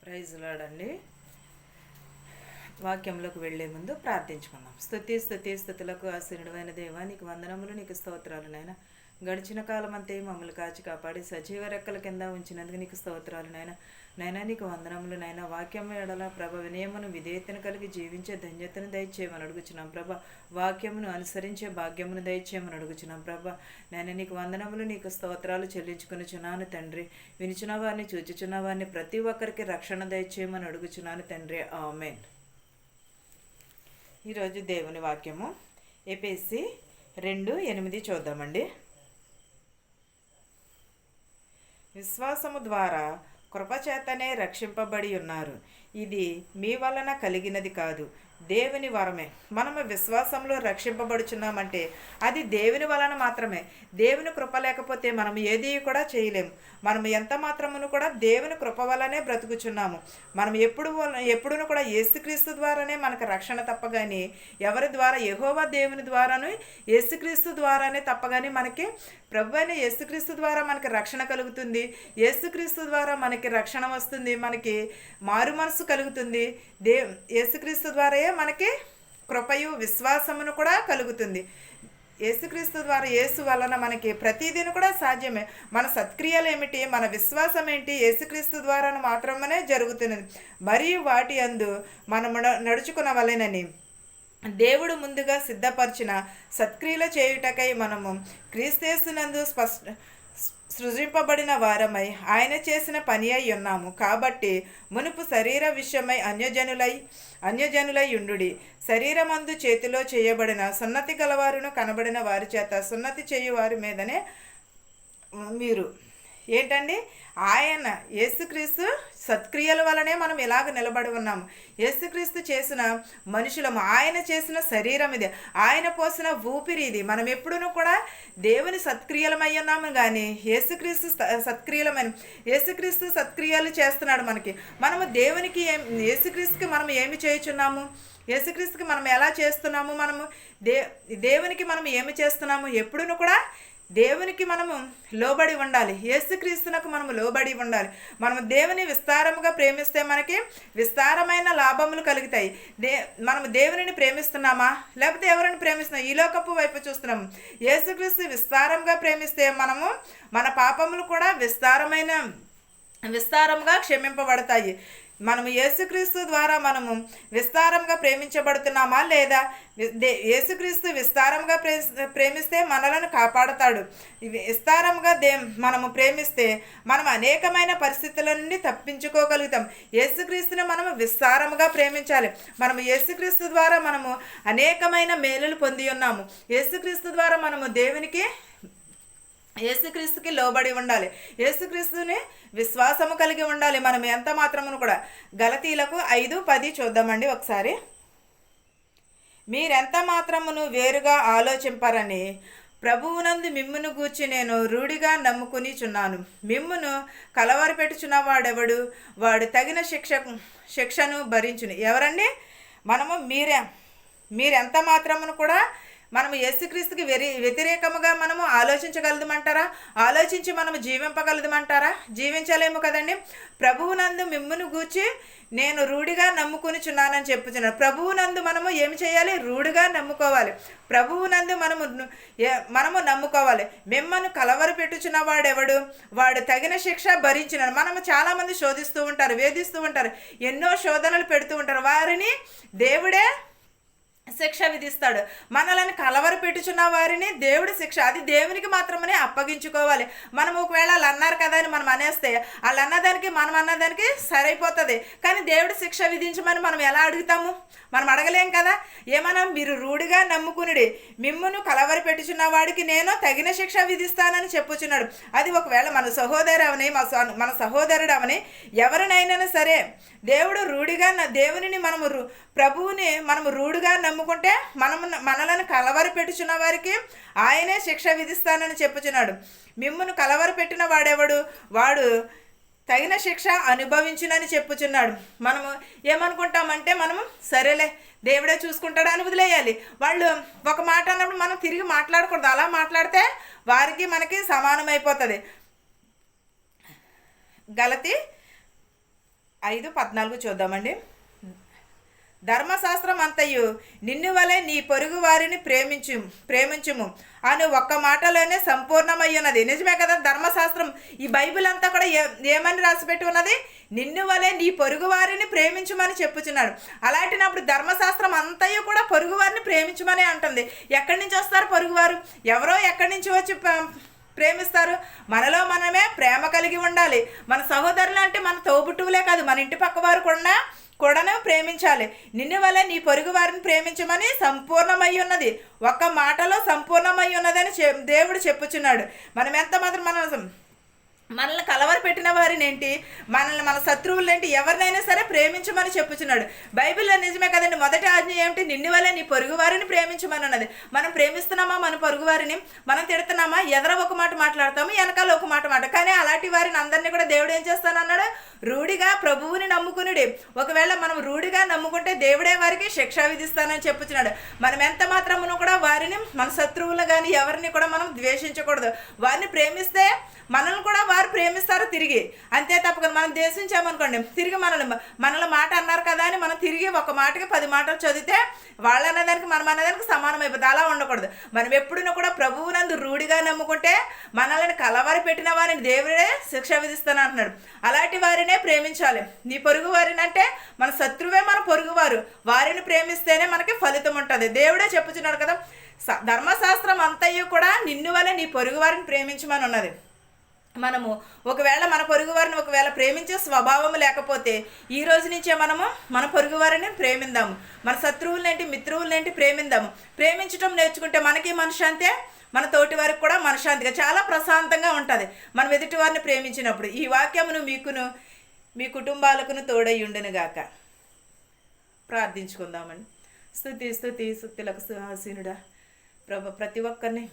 Praise lord. వాక్యంలోకి వెళ్లే ముందు ప్రార్థించుకుందాం. స్తుతులకు ఆశీనుడైన దేవా, నీకు వందనములు, నీకు స్తోత్రాలు నాయన. గడిచిన కాలం అంతే మమ్మల్ని కాచి కాపాడి సజీవ రెక్కల కింద ఉంచినందుకు నీకు స్తోత్రాలు నాయన. నీకు వందనములు నాయన. వాక్యం ఎడల ప్రభ వినయమును విధేయతను కలిగి జీవించే ధన్యతను దయచేయమని అడుగుచున్నాం ప్రభ. వాక్యమును అనుసరించే భాగ్యమును దయచేయమని అడుగుచున్నాం ప్రభ. నాయన నీకు వందనములు, నీకు స్తోత్రాలు చెల్లించుకునిచున్నాను తండ్రి. వినిచున్న వారిని, చూచుచున్న వారిని ప్రతి ఒక్కరికి రక్షణ దయచేయమని అడుగుచున్నాను తండ్రి. ఆమేన్. ఈరోజు దేవుని వాక్యము ఎఫెసీ 2:8 చూద్దామండి. విశ్వాసము ద్వారా కృపచేతనే రక్షింపబడి ఉన్నారు. ఇది మీ వలన కలిగినది కాదు, దేవుని వరమే. మనము విశ్వాసంలో రక్షింపబడుచున్నామంటే అది దేవుని వలన మాత్రమే. దేవుని కృప లేకపోతే మనం ఏది కూడా చేయలేము. మనం ఎంత మాత్రమును కూడా దేవుని కృప వలనే బ్రతుకుచున్నాము. మనం ఎప్పుడును కూడా యేసుక్రీస్తు ద్వారానే మనకు రక్షణ తప్పగాని, ఎవరి ద్వారా? యెహోవా దేవుని ద్వారాను, యేసుక్రీస్తు ద్వారానే తప్పగాని మనకి ప్రభు అయిన యేసుక్రీస్తు ద్వారా మనకి రక్షణ కలుగుతుంది. యేసుక్రీస్తు ద్వారా మనకి రక్షణ వస్తుంది, మనకి మారు మనసు కలుగుతుంది. యేసుక్రీస్తు ద్వారాయే మనకి కృపయు విశ్వాసమును కూడా కలుగుతుంది. యేసుక్రీస్తు ద్వారా, యేసు వలన మనకి ప్రతిదిన కూడా సాధ్యమే. మన సత్క్రియలు ఏమిటి, మన విశ్వాసం ఏంటి? యేసుక్రీస్తు ద్వారా మాత్రమే జరుగుతున్నది. మరియు వాటి యందు మనము నడుచుకునవలెనని దేవుడు ముందుగా సిద్ధపరిచిన సత్క్రియలు చేయుటకై మనము క్రీస్తునందు సృజింపబడిన వారమై ఆయన చేసిన పని అయి ఉన్నాము. కాబట్టి మునుపు శరీర విషయమై అన్యజనులై ఉండుడి. శరీరమందు చేతిలో చేయబడిన సున్నతి గలవారును కనబడిన వారి చేత సున్నతి చేయు వారి మీదనే మీరు ఏంటండి, ఆయన యేసుక్రీస్తు సత్క్రియల వలనే మనం ఇలాగ నిలబడి ఉన్నాము. యేసుక్రీస్తు చేసిన మనుషులము, ఆయన చేసిన శరీరం ఇది, ఆయన పోసిన ఊపిరి ఇది. మనం ఎప్పుడూ కూడా దేవుని సత్క్రియలమై ఉన్నాము కానీ యేసుక్రీస్తు యేసుక్రీస్తు సత్క్రియలు చేస్తున్నాడు మనకి. మనము దేవునికి యేసుక్రీస్తుకి మనం ఏమి చేయుచున్నాము? యేసుక్రీస్తుకి మనం ఎలా చేస్తున్నాము? మనము దేవునికి మనం ఏమి చేస్తున్నాము? ఎప్పుడూ కూడా దేవునికి మనము లోబడి ఉండాలి. యేసుక్రీస్తునకు మనము లోబడి ఉండాలి. మనము దేవుని విస్తారముగా ప్రేమిస్తే మనకి విస్తారమైన లాభములు కలుగుతాయి. మనము దేవునిని ప్రేమిస్తున్నామా, లేకపోతే ఎవరిని ప్రేమిస్తున్నాం? ఈ లోకపు వైపు చూస్తున్నాము. యేసుక్రీస్తు విస్తారంగా ప్రేమిస్తే మనము మన పాపములు కూడా విస్తారంగా క్షమింపబడతాయి. మనము యేసుక్రీస్తు ద్వారా మనము విస్తారంగా ప్రేమించబడుతున్నామా లేదా? యేసుక్రీస్తు విస్తారంగా ప్రేమిస్తే మనలను కాపాడుతాడు. విస్తారంగా మనము ప్రేమిస్తే మనం అనేకమైన పరిస్థితుల నుండి తప్పించుకోగలుగుతాం. యేసుక్రీస్తుని మనము విస్తారంగా ప్రేమించాలి. మనము యేసుక్రీస్తు ద్వారా మనము అనేకమైన మేలులు పొంది ఉన్నాము. యేసుక్రీస్తు ద్వారా మనము యేసుక్రీస్తుకి లోబడి ఉండాలి. యేసుక్రీస్తుని విశ్వాసము కలిగి ఉండాలి. మనం ఎంత మాత్రమును కూడా. గలతీలకు 5:10 చూద్దామండి ఒకసారి. మీరెంత మాత్రమును వేరుగా ఆలోచింపరని ప్రభువునందు మిమ్మును గూర్చి నేను రూఢిగా నమ్ముకునిచున్నాను. మిమ్మును కలవరపెట్టుచున్న వాడెవడు? వాడు తగిన శిక్షను భరించును. ఎవరండి? మనము మీరెంత మాత్రమును కూడా మనము యేసుక్రీస్తుకి వ్యతిరేకముగా మనము ఆలోచించగలదుమంటారా? ఆలోచించి మనము జీవింపగలదుమంటారా? జీవించలేము కదండి. ప్రభువునందు మిమ్మును గూర్చి నేను రూఢిగా నమ్ముకునిచున్నానని చెప్పుచున్నాను. ప్రభువునందు మనము ఏమి చేయాలి? రూఢిగా నమ్ముకోవాలి. ప్రభువునందు మనము నమ్ముకోవాలి. మిమ్మల్ని కలవరపెట్టుచున్న వాడెవడు? వాడు తగిన శిక్ష భరించినాడు. మనము చాలామంది శోధిస్తూ ఉంటారు, వేధిస్తూ ఉంటారు, ఎన్నో శోధనలు పెడుతూ ఉంటారు. వారిని దేవుడే శిక్ష విధిస్తాడు. మనల్ని కలవర పెట్టుచున్న వారిని దేవుడి శిక్ష, అది దేవునికి మాత్రమే అప్పగించుకోవాలి. మనం ఒకవేళ వాళ్ళు అన్నారు కదా అని మనం అనేస్తే వాళ్ళు అన్నదానికి మనం అన్నదానికి సరైపోతుంది. కానీ దేవుడి శిక్ష విధించమని మనం ఎలా అడుగుతాము? మనం అడగలేం కదా. ఏమన్నా మీరు రూఢిగా నమ్ముకునుడి, మిమ్మును కలవర పెట్టుచున్న వాడికి నేను తగిన శిక్ష విధిస్తానని చెప్పుచున్నాడు. అది ఒకవేళ మన సహోదరుడు అవని ఎవరినైనా సరే దేవుడు రూఢిగా దేవునిని ప్రభువుని మనము రూఢిగా నమ్ముకుంటే మనలను కలవర పెట్టుచున్న వారికి ఆయనే శిక్ష విధిస్తానని చెప్పుచున్నాడు. మిమ్మును కలవర పెట్టిన వాడెవడు? వాడు తగిన శిక్ష అనుభవించునని చెప్పుచున్నాడు. మనము ఏమనుకుంటామంటే మనము సరేలే దేవుడే చూసుకుంటాడు అని వదిలేయాలి. వాళ్ళు ఒక మాట అన్నప్పుడు మనం తిరిగి మాట్లాడకూడదు. అలా మాట్లాడితే వారికి మనకి సమానమైపోతుంది. గలతీ 5:14 చూద్దామండి. ధర్మశాస్త్రం అంతయు నిన్ను వలె నీ పొరుగు వారిని ప్రేమించుము అని ఒక్క మాటలోనే సంపూర్ణమై ఉన్నది. నిజమే కదా, ధర్మశాస్త్రం ఈ బైబిల్ అంతా కూడా ఏమని రాసిపెట్టి ఉన్నది? నిన్ను వలె నీ పొరుగు వారిని ప్రేమించమని చెప్పుచున్నాడు. అలాంటినప్పుడు ధర్మశాస్త్రం అంతయు కూడా పొరుగు వారిని ప్రేమించమని అంటుంది. ఎక్కడి నుంచి వస్తారు పొరుగువారు? ఎవరో ఎక్కడి నుంచి వచ్చి ప్రేమిస్తారు? మనలో మనమే ప్రేమ కలిగి ఉండాలి. మన సహోదరులు అంటే మన తోబుట్టువులే కాదు, మన ఇంటి పక్క వారు కూడాను ప్రేమించాలి. నిన్ను వల్ల నీ పొరుగు వారిని ప్రేమించమని సంపూర్ణమై ఉన్నది, ఒక్క మాటలో సంపూర్ణమై ఉన్నదని దేవుడు చెప్పుచున్నాడు. మనం ఎంత మాత్రం మనల్ని కలవర పెట్టిన వారిని ఏంటి, మన శత్రువులు ఏంటి, ఎవరినైనా సరే ప్రేమించమని చెప్పుచున్నాడు. బైబిల్లో నిజమే కదండి. మొదటి ఆజ్ఞ ఏమిటి? నిన్ను వల్ల నీ పొరుగు వారిని ప్రేమించమని ఉన్నది. మనం ప్రేమిస్తున్నామా మన పొరుగు వారిని? మనం తిడుతున్నామా? ఎదర ఒక మాట మాట్లాడతాము, వెనకాల ఒక మాట. కానీ అలాంటి వారిని అందరినీ కూడా దేవుడు ఏం చేస్తానన్నాడు? రూఢిగా ప్రభువుని నమ్ముకునుడి. ఒకవేళ మనం రూఢిగా నమ్ముకుంటే దేవుడే వారికి శిక్ష విధిస్తానని చెప్పుచున్నాడు. మనం ఎంత మాత్రమును కూడా వారిని, మన శత్రువులు కానీ ఎవరిని కూడా మనం ద్వేషించకూడదు. వారిని ప్రేమిస్తే మనల్ని కూడా వారు ప్రేమిస్తారు తిరిగి. అంతే తప్ప మనం ద్వేషించామనుకోండి, తిరిగి మనల్ని మాట అన్నారు కదా అని మనం తిరిగి ఒక మాటకి 10 మాటలు చదివితే వాళ్ళు అన్నదానికి మనం అన్నదానికి సమానం అయిపోతుంది. అలా ఉండకూడదు. మనం ఎప్పుడూ కూడా ప్రభువునందు రూఢిగా నమ్ముకుంటే మనల్ని కలవరి పెట్టిన వారిని దేవుడే శిక్ష విధిస్తాను అంటున్నాడు. అలాంటి వారినే ప్రేమించాలి. నీ పొరుగు వారిని అంటే మన శత్రువే మన పొరుగువారు, వారిని ప్రేమిస్తేనే మనకి ఫలితం ఉంటుంది. దేవుడే చెప్పుచున్నాడు కదా, ధర్మశాస్త్రం అంతయు కూడా నిన్ను వల్ల నీ పొరుగు వారిని ప్రేమించమని ఉన్నది. మనము ఒకవేళ మన పొరుగు వారిని ఒకవేళ ప్రేమించే స్వభావం లేకపోతే ఈ రోజు నుంచే మనము మన పొరుగు వారిని ప్రేమిందాము. మన శత్రువులనేంటి మిత్రువులనేంటి ప్రేమిందాము. ప్రేమించడం నేర్చుకుంటే మనకి మనశ్శాంతే, మన తోటి వారికి కూడా మనశ్శాంతిగా చాలా ప్రశాంతంగా ఉంటుంది మనం ఎదుటి వారిని ప్రేమించినప్పుడు. ఈ వాక్యమును మీకును మీ కుటుంబాలకును తోడై ఉండునుగాక. ప్రార్థించుకుందామండి. స్తుతులకు ఆసీనుడా ప్రభా, ప్రతి ఒక్కరిని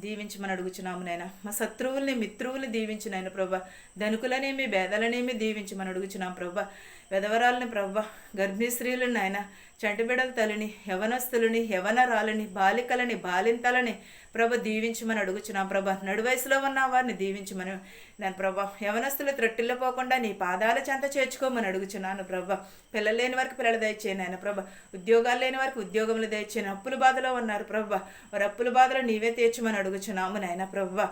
దీవించమని అడుగుచున్నాము నాయన. మా శత్రువుల్ని మిత్రువుల్ని దీవించినాయన ప్రభా. ధనుకులనేమి భేదాలనేమి దీవించమని అడుగుచున్నాం ప్రభా. వెధవరాలని ప్రభా, గర్భిణీ స్త్రీలను నాయన, చంటిబిడల తల్లిని, యవనస్తులని, యవనరాలని, బాలికలని, బాలింతలని ప్రభ దీవించమని అడుగుచున్నాం ప్రభా. నడు వయసులో ఉన్న వారిని దీవించమని నేను ప్రభా. యవనస్తులు త్రొట్టిల్లిపోకుండా నీ పాదాల చెంత చేర్చుకోమని అడుగుచున్నాను ప్రభా. పిల్లలు లేని వారికి పిల్లలు దయచేయను ఆయన ప్రభా. ఉద్యోగాలు లేని వారికి ఉద్యోగములు దయచేయను. అప్పుల బాధలో ఉన్నారు ప్రభా, వారి అప్పుల బాధలో నీవే తీర్చమని అడుగుచున్నాము నాయన ప్రభా.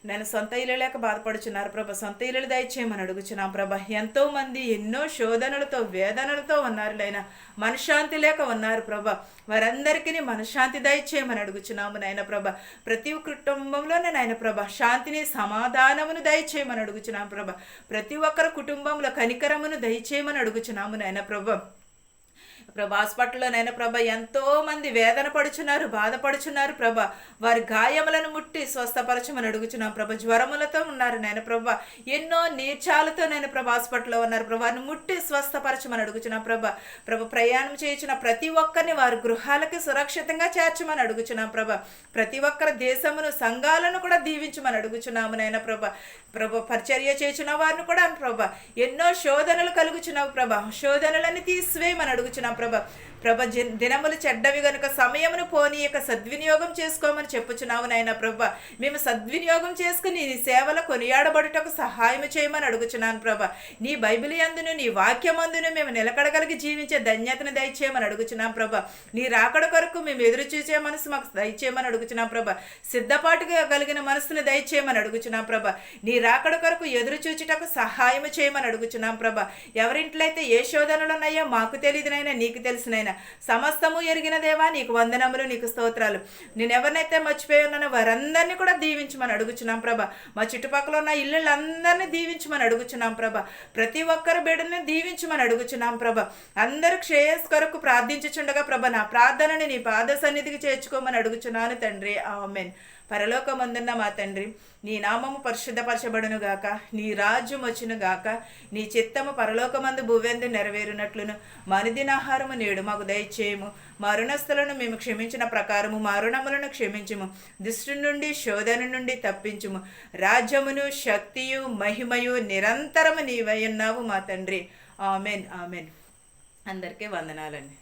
నేను సొంత ఇల్లు లేక బాధపడుచున్నారు ప్రభా, సొంత ఇల్లులు దయచేయమని అడుగుచున్నాం ప్రభా. ఎంతోమంది ఎన్నో శోధనలతో వేదనలతో ఉన్నారు నాయన, మనశ్శాంతి లేక ఉన్నారు ప్రభా. వారందరికీ మనశ్శాంతి దయచేయమని అడుగుచున్నాము నాయన ప్రభా. ప్రతి కుటుంబంలోనే నాయన ప్రభా శాంతిని సమాధానమును దయచేయమని అడుగుచున్నాం ప్రభా. ప్రతి ఒక్కరి కుటుంబంలో కనికరమును దయచేయమని అడుగుచున్నాము నాయన ప్రభా. ప్రభా హాస్పిటల్లో నైనా ప్రభా ఎంతోమంది వేదన పడుచున్నారు, బాధపడుచున్నారు ప్రభా. వారి గాయములను ముట్టి స్వస్థపరచమని అడుగుచున్నాం ప్రభా. జ్వరములతో ఉన్నారు నాయన ప్రభా, ఎన్నో నీర్చాలతో నేను ప్రభా హాస్పిటల్లో ఉన్నారు ప్రభా. వారిని ముట్టి స్వస్థపరచమని అడుగుచున్నాం ప్రభా. ప్రభా ప్రయాణం చేయించిన ప్రతి ఒక్కరిని వారి గృహాలకి సురక్షితంగా చేర్చమని అడుగుచున్నాం ప్రభా. ప్రతి ఒక్కరి దేశమును సంఘాలను కూడా దీవించమని అడుగుచున్నాము నాయన ప్రభా. ప్రభా పరిచర్య చేసిన వారిని కూడా ప్రభా ఎన్నో శోధనలు కలుగుచున్నావు ప్రభా. శోధనలన్నీ తీసివేయమని అడుగుచున్నాం ప్రభా. ప్రభ దినములు చెడ్డవి గనుక సమయమును పోనీ యొక్క సద్వినియోగం చేసుకోమని చెప్పుచున్నావు నాయన ప్రభా. మేము సద్వినియోగం చేసుకుని నీ సేవలో కొనియాడబడుటకు సహాయం చేయమని అడుగుచున్నాను ప్రభా. నీ బైబిల్ యందును నీ వాక్యమందును మేము నిలకడగలిగి జీవించే ధన్యతను దయచేయమని అడుగుచున్నాం ప్రభా. నీ రాకడ కొరకు మేము ఎదురు చూసే మనసు మాకు దయచేయమని అడుగుచున్నాం ప్రభా. సిద్ధపాటుగా కలిగిన మనసును దయచేయమని అడుగుచున్నాం ప్రభా. నీ రాకడ కొరకు ఎదురు చూచుటకు సహాయం చేయమని అడుగుచున్నాం ప్రభా. ఎవరింట్లో అయితే ఏ శోధనలు ఉన్నాయో మాకు తెలియదునైనా నీకు తెలుసునైనా సమస్తము ఎరిగిన దేవా నీకు వందనములు, నీకు స్తోత్రాలు. నేను ఎవరినైతే మర్చిపోయి ఉన్నానో వారందరినీ కూడా దీవించమని అడుగుచున్నాం ప్రభా. మా చుట్టుపక్కల ఉన్న ఇళ్ళందరినీ దీవించమని అడుగుచున్నాం ప్రభా. ప్రతి ఒక్కరి బిడ్డని దీవించమని అడుగుచున్నాం ప్రభా. అందరూ శ్రేయస్ కొరకు ప్రార్థించుచుండగా ప్రభా నా ప్రార్థనని నీ పాద సన్నిధికి చేర్చుకోమని అడుగుచున్నాను తండ్రి. ఆమేన్. పరలోకమందున్న మా తండ్రి, నీ నామము పరిశుద్ధపరచబడును గాక, నీ రాజ్యం వచ్చును గాక, నీ చిత్తము పరలోకమందు భూవెందు నెరవేరునట్లును మా అనుదినాహారము నేడు మాకు దయచేయము. మా రుణస్థులను మేము క్షమించిన ప్రకారము మా రుణములను క్షమించుము. దుష్టు నుండి శోధన నుండి తప్పించుము. రాజ్యమును శక్తియు మహిమయు నిరంతరము నీవై ఉన్నావు మా తండ్రి. ఆమెన్. ఆమెన్. అందరికీ వందనాలండి.